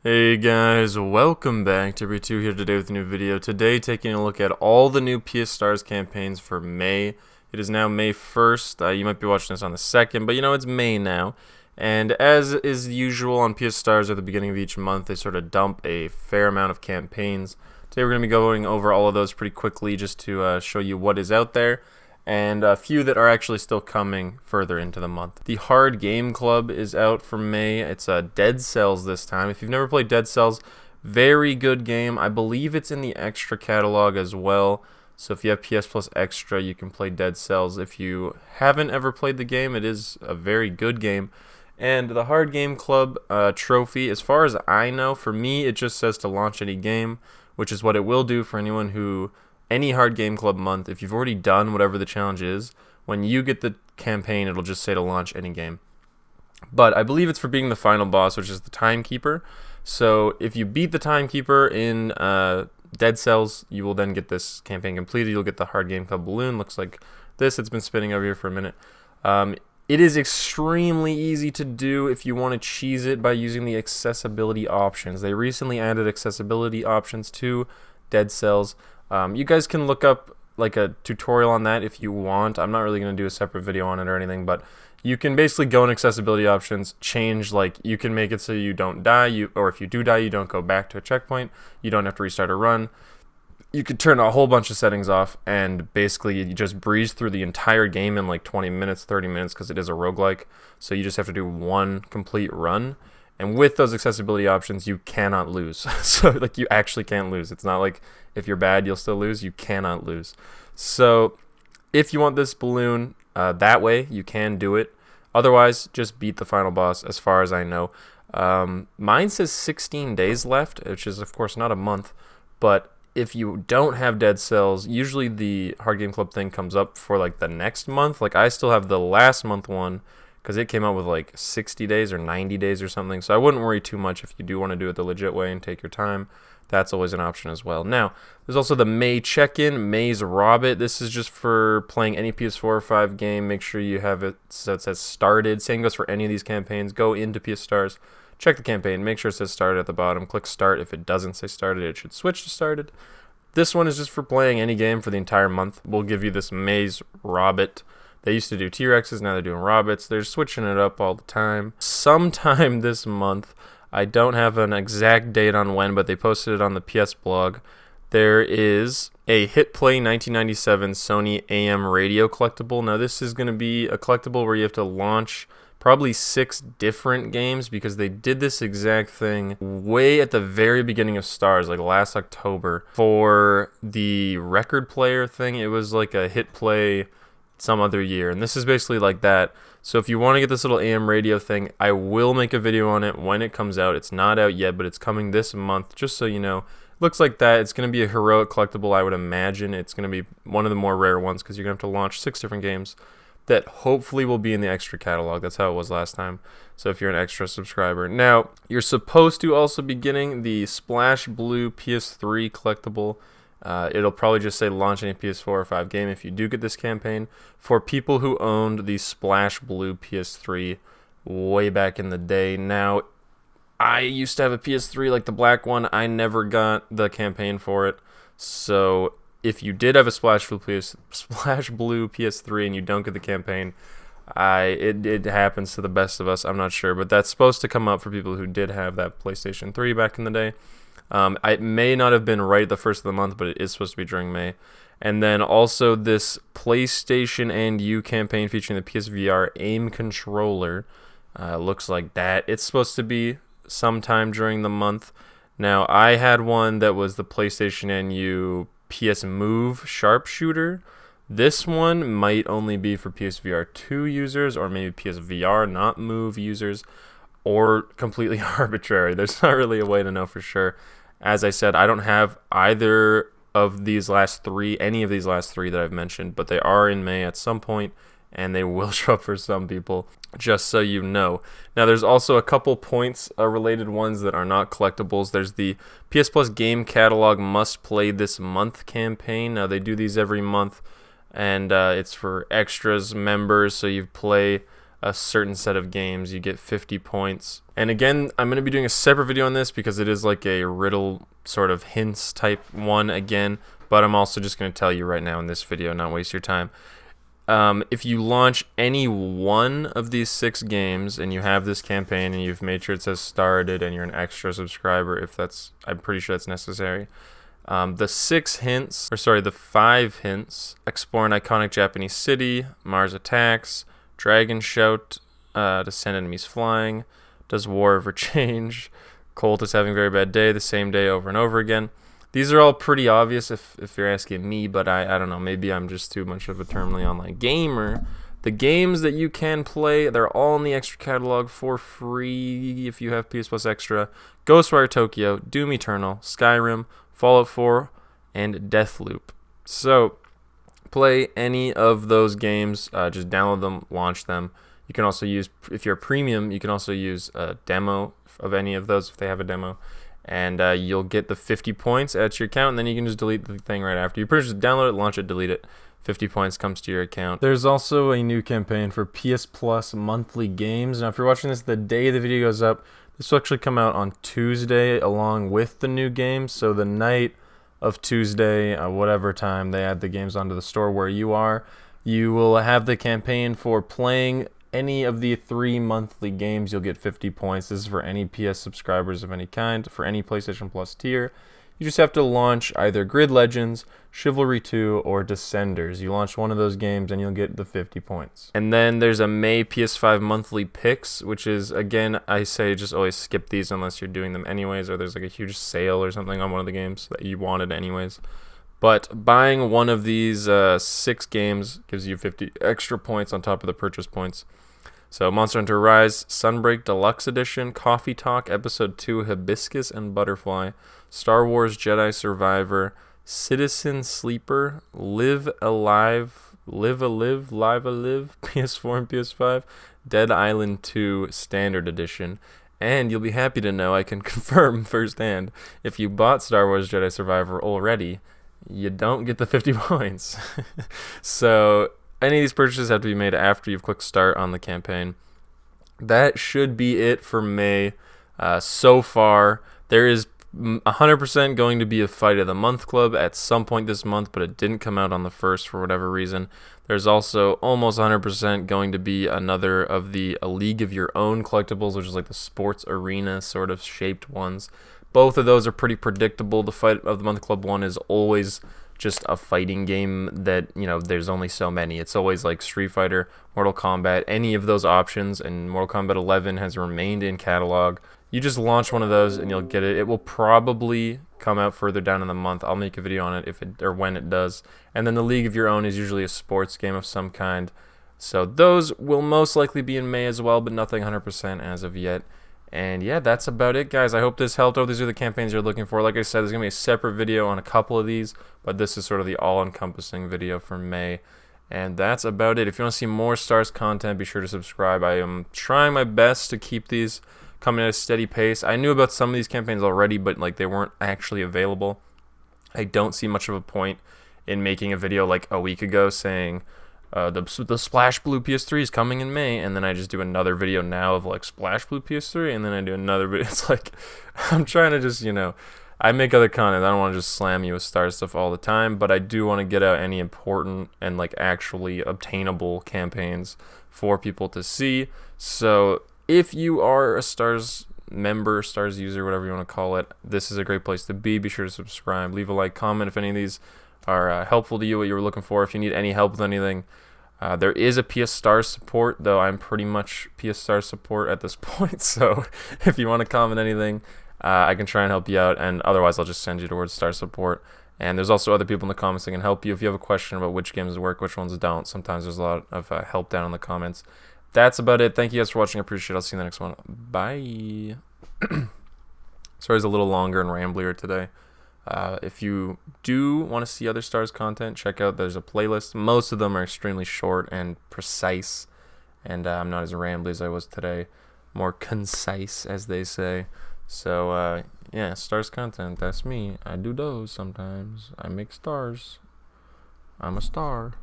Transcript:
Hey guys, welcome back to Every2 here today with a new video. Today taking a look at all the new PS Stars campaigns for May. It is now May 1st. You might be watching this on the 2nd, but you know it's May now. And as is usual on PS Stars at the beginning of each month, they sort of dump a fair amount of campaigns. Today we're going to be going over all of those pretty quickly just to show you what is out there, and a few that are actually still coming further into the month. The Hard Game Club is out for May. It's Dead Cells this time. If you've never played Dead Cells, very good game. I believe it's in the Extra catalog as well. So if you have PS Plus Extra, you can play Dead Cells. If you haven't ever played the game, it is a very good game. And the Hard Game Club trophy, as far as I know, for me, it just says to launch any game, which is what it will do for anyone who... Any Hard Game Club month, if you've already done whatever the challenge is, when you get the campaign, it'll just say to launch any game. But I believe it's for beating the final boss, which is the Timekeeper. So if you beat the Timekeeper in Dead Cells, you will then get this campaign completed. You'll get the Hard Game Club balloon. Looks like this. It's been spinning over here for a minute. It is extremely easy to do if you want to cheese it by using the accessibility options. They recently added accessibility options to Dead Cells. You guys can look up like a tutorial on that if you want. I'm not really going to do a separate video on it or anything, but you can basically go in accessibility options, change, like, you can make it so you don't die, or if you do die, you don't go back to a checkpoint, you don't have to restart a run. You could turn a whole bunch of settings off, and basically you just breeze through the entire game in like 20 minutes, 30 minutes, because it is a roguelike, so you just have to do one complete run. And with those accessibility options, you cannot lose. So, like, you actually can't lose. It's not like if you're bad, you'll still lose. You cannot lose. So, if you want this balloon that way, you can do it. Otherwise, just beat the final boss, as far as I know. Mine says 16 days left, which is, of course, not a month. But if you don't have Dead Cells, usually the Hard Game Club thing comes up for, like, the next month. Like, I still have the last month one, because it came out with like 60 days or 90 days or something. So I wouldn't worry too much if you do want to do it the legit way and take your time. That's always an option as well. Now, there's also the May check-in, 𝐚𝐧𝐝. This is just for playing any PS4 or 5 game. Make sure you have it so it says started. Same goes for any of these campaigns. Go into PS Stars, check the campaign, make sure it says started at the bottom. Click start. If it doesn't say started, it should switch to started. This one is just for playing any game for the entire month. We'll give you this 𝐚𝐧𝐝. They used to do T-Rexes, now they're doing Robbits. They're switching it up all the time. Sometime this month, I don't have an exact date on when, but they posted it on the PS blog. There is a Hit Play 1997 Sony AM radio collectible. Now this is going to be a collectible where you have to launch probably 6 different games, because they did this exact thing way at the very beginning of Stars, like last October, for the record player thing. It was like a Hit Play some other year, and this is basically like that. So if you want to get this little AM radio thing, I will make a video on it when it comes out. It's not out yet, but it's coming this month, just so you know. Looks like that. It's going to be a heroic collectible, I would imagine. It's going to be one of the more rare ones, because you're going to have to launch 6 different games that hopefully will be in the Extra catalog. That's how it was last time, so if you're an Extra subscriber. Now, you're supposed to also be getting the Splash Blue PS3 collectible. It'll probably just say launch any PS4 or 5 game if you do get this campaign. For people who owned the Splash Blue PS3 way back in the day. Now, I used to have a PS3, like the black one. I never got the campaign for it. So if you did have a Splash Blue PS3 and you don't get the campaign, it happens to the best of us. I'm not sure, but that's supposed to come up for people who did have that PlayStation 3 back in the day. It may not have been right the first of the month, but it is supposed to be during May. And then also this PlayStation and You campaign featuring the PSVR aim controller. Looks like that. It's supposed to be sometime during the month. Now, I had one that was the PlayStation and You PS Move sharpshooter. This one might only be for PSVR 2 users, or maybe PSVR, not Move users, or completely arbitrary. There's not really a way to know for sure. As I said, I don't have either of these last 3, any of these last 3 that I've mentioned, but they are in May at some point, and they will show up for some people, just so you know. Now, there's also a couple points related ones that are not collectibles. There's the PS Plus Game Catalog Must Play This Month campaign. Now, they do these every month, and it's for extras, members, so you play a certain set of games, you get 50 points. And again, I'm going to be doing a separate video on this because it is like a riddle sort of hints type one again, but I'm also just going to tell you right now in this video, not waste your time. If you launch any one of these 6 games and you have this campaign and you've made sure it says started and you're an extra subscriber, I'm pretty sure that's necessary. The 5 hints: explore an iconic Japanese city, Mars attacks, dragon shout to send enemies flying, does war ever change, Colt is having a very bad day, the same day over and over again. These are all pretty obvious if you're asking me, but I don't know, maybe I'm just too much of a terminally online gamer. The games that you can play, they're all in the extra catalog for free if you have PS Plus Extra: Ghostwire Tokyo, Doom Eternal, Skyrim, Fallout 4, and Deathloop. So play any of those games, just download them, launch them. You can also use, if you're a premium, you can also use a demo of any of those if they have a demo, and you'll get the 50 points at your account, and then you can just delete the thing right after. You pretty much just download it, launch it, delete it. 50 points comes to your account. There's also a new campaign for PS Plus monthly games. Now, if you're watching this the day the video goes up, this will actually come out on Tuesday along with the new games. So the night of Tuesday, whatever time they add the games onto the store where you are, you will have the campaign for playing any of the 3 monthly games. You'll get 50 points. This is for any PS subscribers of any kind, for any PlayStation Plus tier. You just have to launch either Grid Legends, Chivalry 2, or Descenders. You launch one of those games and you'll get the 50 points. And then there's a May PS5 Monthly Picks, which is, again, I say just always skip these unless you're doing them anyways, or there's like a huge sale or something on one of the games that you wanted anyways. But buying one of these 6 games gives you 50 extra points on top of the purchase points. So Monster Hunter Rise, Sunbreak Deluxe Edition, Coffee Talk, Episode 2, Hibiscus and Butterfly, Star Wars Jedi Survivor, Citizen Sleeper, Live a Live, PS4 and PS5, Dead Island 2 Standard Edition. And you'll be happy to know I can confirm firsthand, if you bought Star Wars Jedi Survivor already, you don't get the 50 points. So any of these purchases have to be made after you've clicked start on the campaign. That should be it for May. So far, there is 100% going to be a Fight of the Month Club at some point this month, but it didn't come out on the 1st for whatever reason. There's also almost 100% going to be another of the A League of Your Own collectibles, which is like the sports arena sort of shaped ones. Both of those are pretty predictable. The Fight of the Month Club one is always just a fighting game that, you know, there's only so many. It's always like Street Fighter, Mortal Kombat, any of those options, and Mortal Kombat 11 has remained in catalog. You just launch one of those and you'll get it. It will probably come out further down in the month. I'll make a video on it when it does. And then the League of Your Own is usually a sports game of some kind. So those will most likely be in May as well, but nothing 100% as of yet. And yeah, that's about it, guys. I hope this helped. Oh, these are the campaigns you're looking for. Like I said, there's going to be a separate video on a couple of these, but this is sort of the all-encompassing video for May. And that's about it. If you want to see more Stars content, be sure to subscribe. I am trying my best to keep these coming at a steady pace. I knew about some of these campaigns already, but like they weren't actually available. I don't see much of a point in making a video like a week ago saying the Splash Blue PS3 is coming in May, and then I just do another video now of like Splash Blue PS3, and then I do another video. It's like I'm trying to just, you know, I make other content. I don't want to just slam you with Star stuff all the time, but I do want to get out any important and like actually obtainable campaigns for people to see. So if you are a Stars member, Stars user, whatever you want to call it, this is a great place to be. Be sure to subscribe, leave a like, comment if any of these are helpful to you, what you were looking for. If you need any help with anything, there is a PS Stars support, though I'm pretty much PS Stars support at this point. So if you want to comment anything, I can try and help you out, and otherwise I'll just send you towards Star support. And there's also other people in the comments that can help you if you have a question about which games work, which ones don't. Sometimes there's a lot of help down in the comments. That's about it. Thank you guys for watching. I appreciate it. I'll see you in the next one. Bye. Sorry, it's a little longer and ramblier today. If you do want to see other Stars content, check out, there's a playlist. Most of them are extremely short and precise, and I'm not as rambly as I was today. More concise, as they say. So, yeah, Stars content, that's me. I do those sometimes. I make stars. I'm a star.